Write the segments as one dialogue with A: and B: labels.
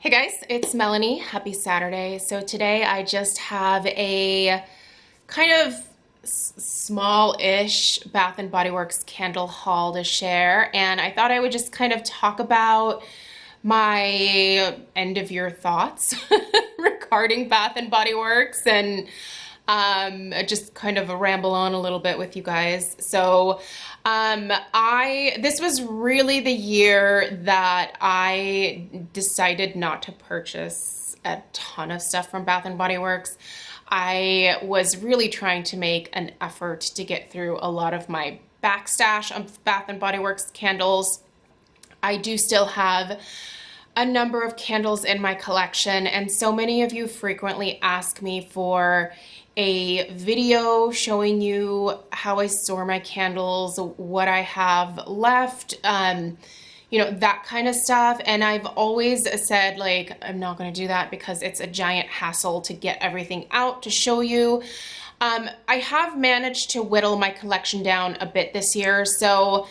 A: Hey guys, it's Melanie. Happy Saturday. So today I just have a kind of small-ish Bath and Body Works candle haul to share, and I thought I would just kind of talk about my end of year thoughts regarding Bath and Body Works and just kind of ramble on a little bit with you guys. So this was really the year that I decided not to purchase a ton of stuff from Bath and Body Works. I was really trying to make an effort to get through a lot of my backstash of Bath and Body Works candles. I do still have a number of candles in my collection, and so many of you frequently ask me for a video showing you how I store my candles, what I have left, that kind of stuff. And I've always said, like, I'm not going to do that because it's a giant hassle to get everything out to show you. I have managed to whittle my collection down a bit this year, so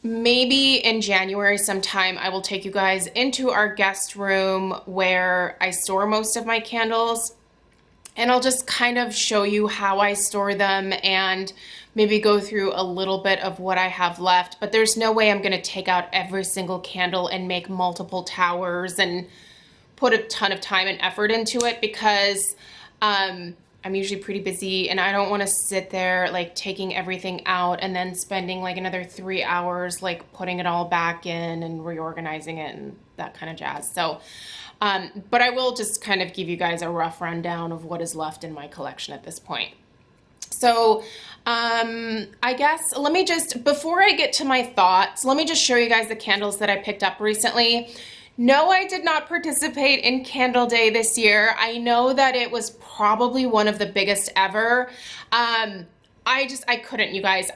A: maybe in January sometime I will take you guys into our guest room where I store most of my candles, and I'll just kind of show you how I store them and maybe go through a little bit of what I have left. But there's no way I'm going to take out every single candle and make multiple towers and put a ton of time and effort into it, because I'm usually pretty busy and I don't want to sit there like taking everything out and then spending like another 3 hours like putting it all back in and reorganizing it and that kind of jazz. So but I will just kind of give you guys a rough rundown of what is left in my collection at this point. So I guess before I get to my thoughts, let me just show you guys the candles that I picked up recently. No, I did not participate in Candle Day this year. I know that it was probably one of the biggest ever. I couldn't, you guys.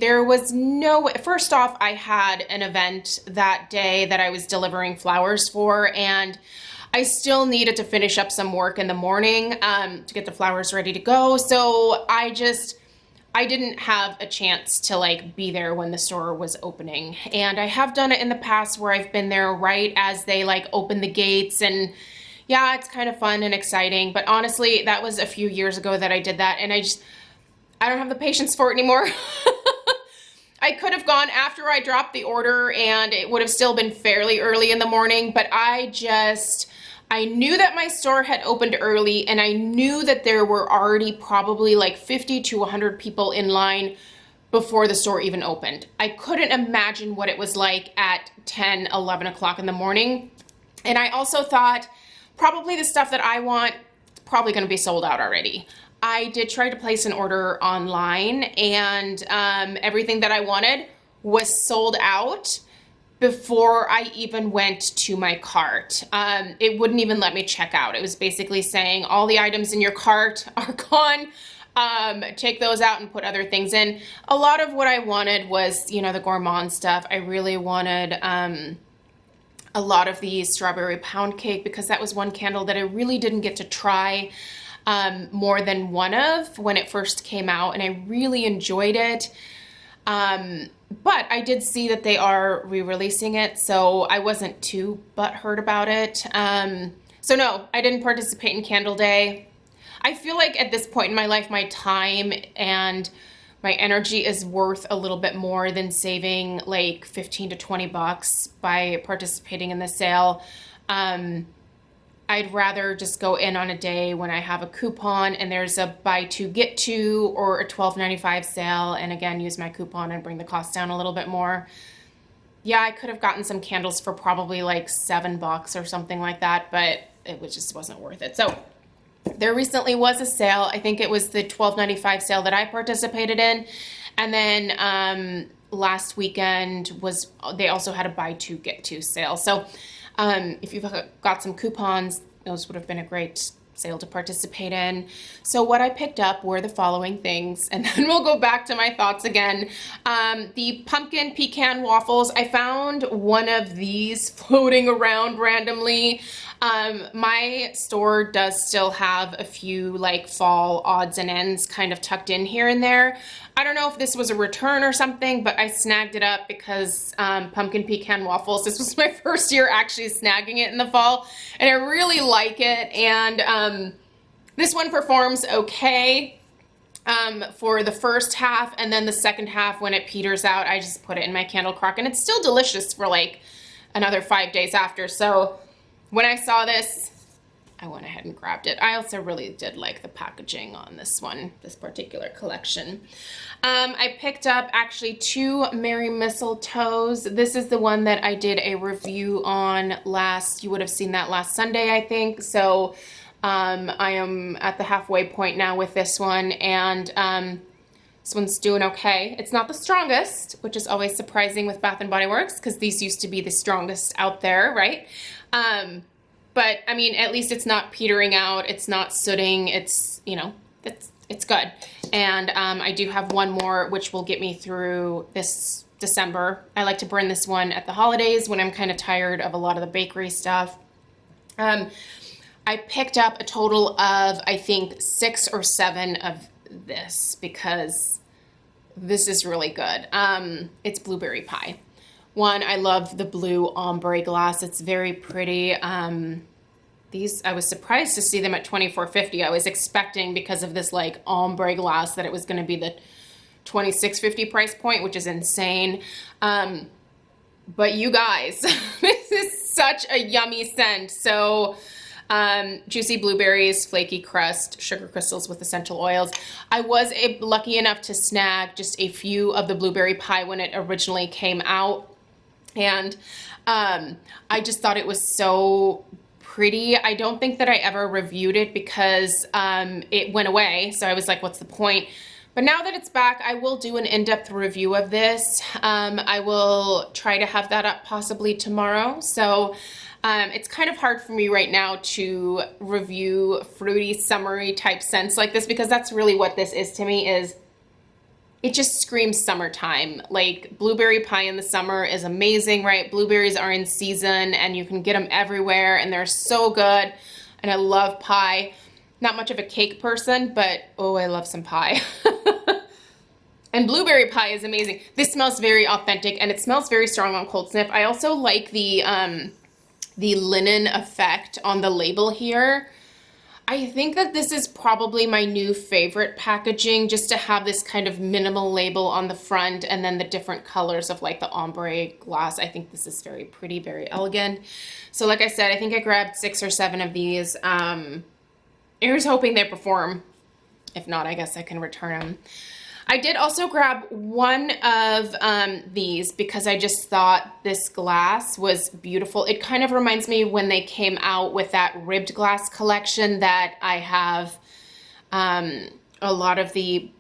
A: There was no way. First off, I had an event that day that I was delivering flowers for, and I still needed to finish up some work in the morning to get the flowers ready to go. So I didn't have a chance to like be there when the store was opening. And I have done it in the past where I've been there right as they like open the gates, and yeah, it's kind of fun and exciting. But honestly, that was a few years ago that I did that, and I don't have the patience for it anymore. I could have gone after I dropped the order and it would have still been fairly early in the morning, but I knew that my store had opened early, and I knew that there were already probably like 50 to 100 people in line before the store even opened. I couldn't imagine what it was like at 10, 11 o'clock in the morning. And I also thought probably the stuff that I want is probably going to be sold out already. I did try to place an order online, and everything that I wanted was sold out before I even went to my cart. It wouldn't even let me check out. It was basically saying all the items in your cart are gone. Take those out and put other things in. A lot of what I wanted was, the gourmand stuff. I really wanted a lot of the strawberry pound cake, because that was one candle that I really didn't get to try more than one of when it first came out, and I really enjoyed it. But I did see that they are re-releasing it, so I wasn't too butthurt about it. So no, I didn't participate in Candle Day. I feel like at this point in my life, my time and my energy is worth a little bit more than saving like 15 to 20 bucks by participating in the sale. I'd rather just go in on a day when I have a coupon and there's a buy two get two or a $12.95 sale, and again use my coupon and bring the cost down a little bit more. Yeah, I could have gotten some candles for probably like $7 or something like that, but just wasn't worth it. So there recently was a sale. I think it was the $12.95 sale that I participated in, and then last weekend they also had a buy two get two sale. So if you've got some coupons, those would have been a great sale to participate in. So what I picked up were the following things, and then we'll go back to my thoughts again. The pumpkin pecan waffles. I found one of these floating around randomly. My store does still have a few like fall odds and ends kind of tucked in here and there. I don't know if this was a return or something, but I snagged it up because pumpkin pecan waffles, this was my first year actually snagging it in the fall, and I really like it. And this one performs okay for the first half, and then the second half when it peters out, I just put it in my candle crock, and it's still delicious for like another 5 days after. So when I saw this, I went ahead and grabbed it. I also really did like the packaging on this one, this particular collection. I picked up actually 2 Merry Mistletoes. This is the one that I did a review on last, you would have seen that last Sunday, I think. So I am at the halfway point now with this one, and this one's doing okay. It's not the strongest, which is always surprising with Bath & Body Works because these used to be the strongest out there, right? But I mean, at least it's not petering out, it's not sooting, it's, you know, it's good. And I do have one more which will get me through this December. I like to burn this one at the holidays when I'm kind of tired of a lot of the bakery stuff. I picked up a total of, I think, 6 or 7 of this because this is really good. It's blueberry pie. One, I love the blue ombre glass. It's very pretty. These, I was surprised to see them at $24.50. I was expecting, because of this like ombre glass, that it was going to be the $26.50 price point, which is insane. But you guys, this is such a yummy scent. So juicy blueberries, flaky crust, sugar crystals with essential oils. I was lucky enough to snag just a few of the blueberry pie when it originally came out. And I just thought it was so pretty. I don't think that I ever reviewed it because it went away. So I was like, what's the point? But now that it's back, I will do an in-depth review of this. I will try to have that up possibly tomorrow. So it's kind of hard for me right now to review fruity, summery type scents like this, because that's really what this is to me. Is it just screams summertime. Like blueberry pie in the summer is amazing, right? Blueberries are in season and you can get them everywhere and they're so good. And I love pie. Not much of a cake person, but oh, I love some pie. And blueberry pie is amazing. This smells very authentic and it smells very strong on cold sniff. I also like the linen effect on the label here. I think that this is probably my new favorite packaging, just to have this kind of minimal label on the front and then the different colors of like the ombre glass. I think this is very pretty, very elegant. So like I said, I think I grabbed 6 or 7 of these. Here's hoping they perform. If not, I guess I can return them. I did also grab one of these because I just thought this glass was beautiful. It kind of reminds me when they came out with that ribbed glass collection that I have a lot of the,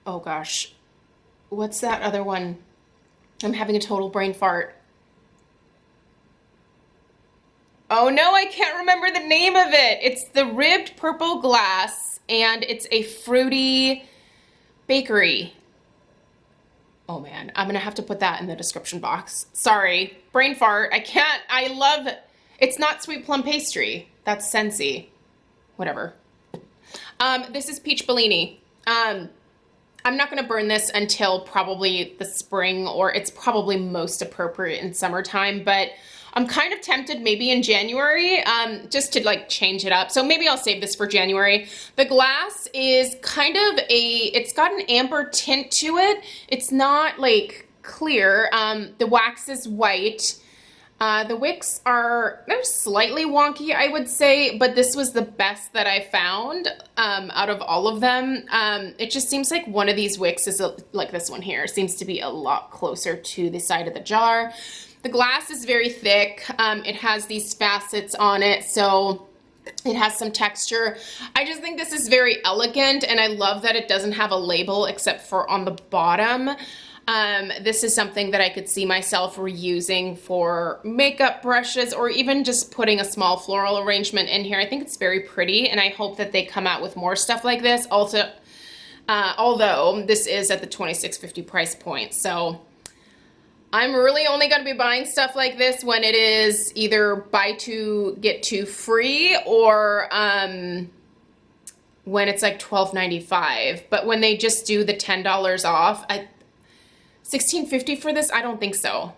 A: oh gosh, what's that other one? I'm having a total brain fart. Oh no, I can't remember the name of it. It's the ribbed purple glass and it's a fruity bakery. Oh man, I'm gonna have to put that in the description box. Sorry, brain fart. I can't, I love it. It's not sweet plum pastry. That's Scentsy. Whatever. This is peach Bellini. I'm not gonna burn this until probably the spring, or it's probably most appropriate in summertime, but I'm kind of tempted maybe in January, just to like change it up. So maybe I'll save this for January. The glass is kind of it's got an amber tint to it. It's not like clear. The wax is white. The wicks they're slightly wonky, I would say, but this was the best that I found out of all of them. It just seems like one of these wicks is like this one here, seems to be a lot closer to the side of the jar. The glass is very thick. It has these facets on it, so it has some texture. I just think this is very elegant, and I love that it doesn't have a label except for on the bottom. This is something that I could see myself reusing for makeup brushes, or even just putting a small floral arrangement in here. I think it's very pretty, and I hope that they come out with more stuff like this. Also, although this is at the $26.50 price point, so I'm really only going to be buying stuff like this when it is either buy two, get two free, or when it's like $12.95. But when they just do the $10 off, $16.50 for this? I don't think so.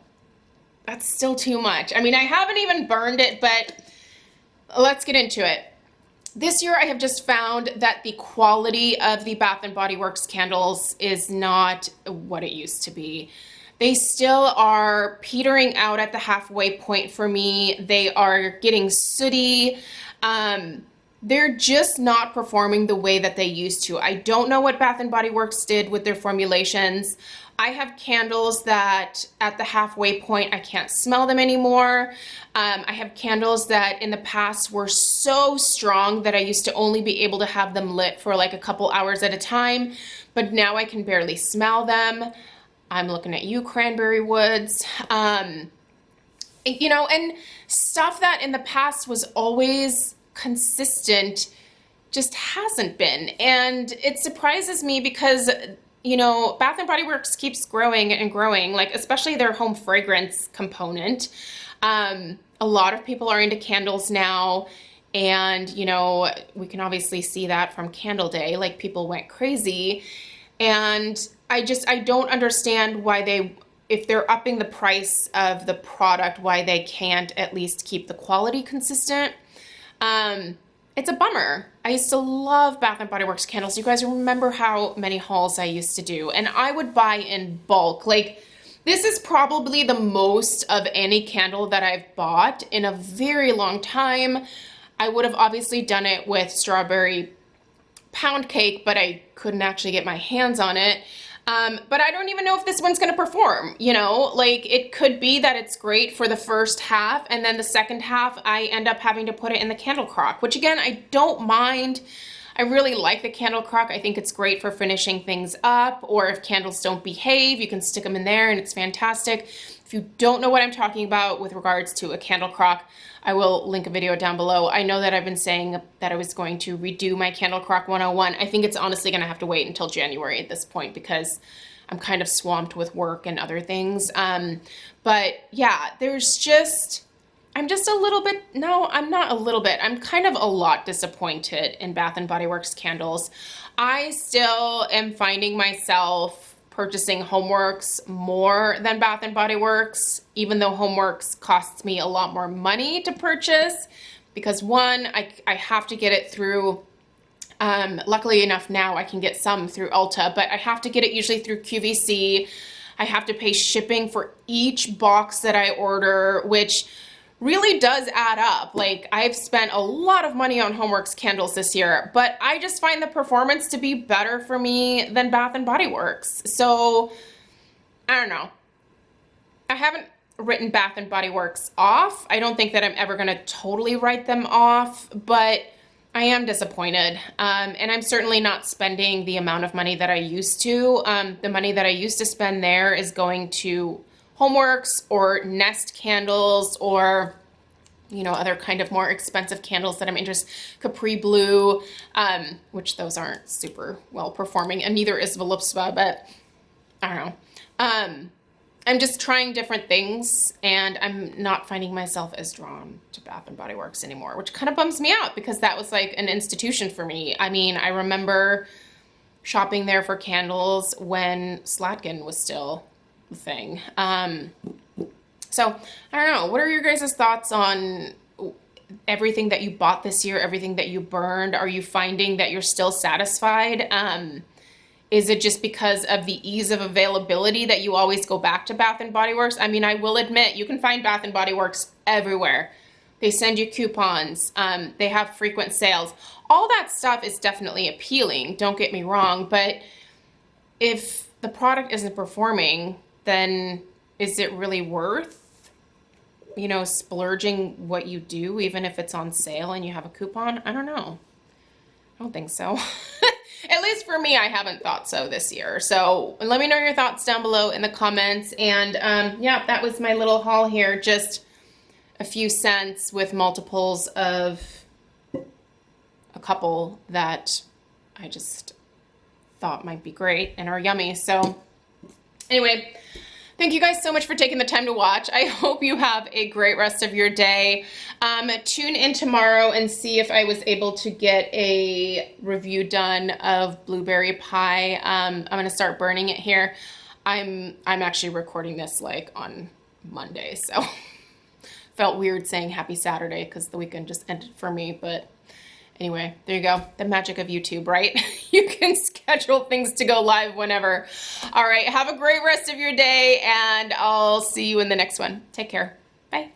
A: That's still too much. I mean, I haven't even burned it, but let's get into it. This year I have just found that the quality of the Bath & Body Works candles is not what it used to be. They still are petering out at the halfway point for me. They are getting sooty. They're just not performing the way that they used to. I don't know what Bath & Body Works did with their formulations. I have candles that at the halfway point, I can't smell them anymore. I have candles that in the past were so strong that I used to only be able to have them lit for like a couple hours at a time, but now I can barely smell them. I'm looking at you, Cranberry Woods. You know, and stuff that in the past was always consistent just hasn't been. And it surprises me because, you know, Bath & Body Works keeps growing and growing, like especially their home fragrance component. A lot of people are into candles now, and, you know, we can obviously see that from Candle Day, like people went crazy. And I don't understand why if they're upping the price of the product, why they can't at least keep the quality consistent. It's a bummer. I used to love Bath & Body Works candles. You guys remember how many hauls I used to do, and I would buy in bulk. Like, this is probably the most of any candle that I've bought in a very long time. I would have obviously done it with strawberry pound cake, but I couldn't actually get my hands on it. But I don't even know if this one's going to perform, you know, like it could be that it's great for the first half, and then the second half I end up having to put it in the candle crock, which again, I don't mind. I really like the candle crock. I think it's great for finishing things up, or if candles don't behave, you can stick them in there and it's fantastic. If you don't know what I'm talking about with regards to a candle crock, I will link a video down below. I know that I've been saying that I was going to redo my Candle Crock 101. I think it's honestly going to have to wait until January at this point because I'm kind of swamped with work and other things. But yeah, I'm just a little bit, no, I'm not a little bit, I'm kind of a lot disappointed in Bath & Body Works candles. I still am finding myself purchasing Homeworks more than Bath & Body Works, even though Homeworks costs me a lot more money to purchase, because one, I have to get it through, luckily enough now I can get some through Ulta, but I have to get it usually through QVC. I have to pay shipping for each box that I order, which really does add up. Like, I've spent a lot of money on Homeworks candles this year, but I just find the performance to be better for me than Bath & Body Works. So, I don't know. I haven't written Bath & Body Works off. I don't think that I'm ever going to totally write them off, but I am disappointed. And I'm certainly not spending the amount of money that I used to. The money that I used to spend there is going to Homeworks or Nest candles, or, you know, other kind of more expensive candles that I'm interested, Capri Blue, which those aren't super well performing, and neither is Volupspa, but I don't know. I'm just trying different things, and I'm not finding myself as drawn to Bath & Body Works anymore, which kind of bums me out because that was like an institution for me. I mean, I remember shopping there for candles when Slatkin was still thing. So I don't know, what are your guys' thoughts on everything that you bought this year, everything that you burned? Are you finding that you're still satisfied? Is it just because of the ease of availability that you always go back to Bath & Body Works? I mean, I will admit, you can find Bath & Body Works everywhere. They send you coupons. They have frequent sales. All that stuff is definitely appealing, don't get me wrong, but if the product isn't performing, then is it really worth, you know, splurging what you do, even if it's on sale and you have a coupon? I don't know. I don't think so. At least for me, I haven't thought so this year. So let me know your thoughts down below in the comments. And yeah, that was my little haul here. Just a few cents with multiples of a couple that I just thought might be great and are yummy. So anyway, Thank you guys so much for taking the time to watch. I hope you have a great rest of your day. Tune in tomorrow and see if I was able to get a review done of blueberry pie. I'm gonna start burning it here. I'm actually recording this like on Monday, so felt weird saying happy Saturday because the weekend just ended for me, but anyway, there you go. The magic of YouTube, right? You can schedule things to go live whenever. All right, have a great rest of your day, and I'll see you in the next one. Take care. Bye.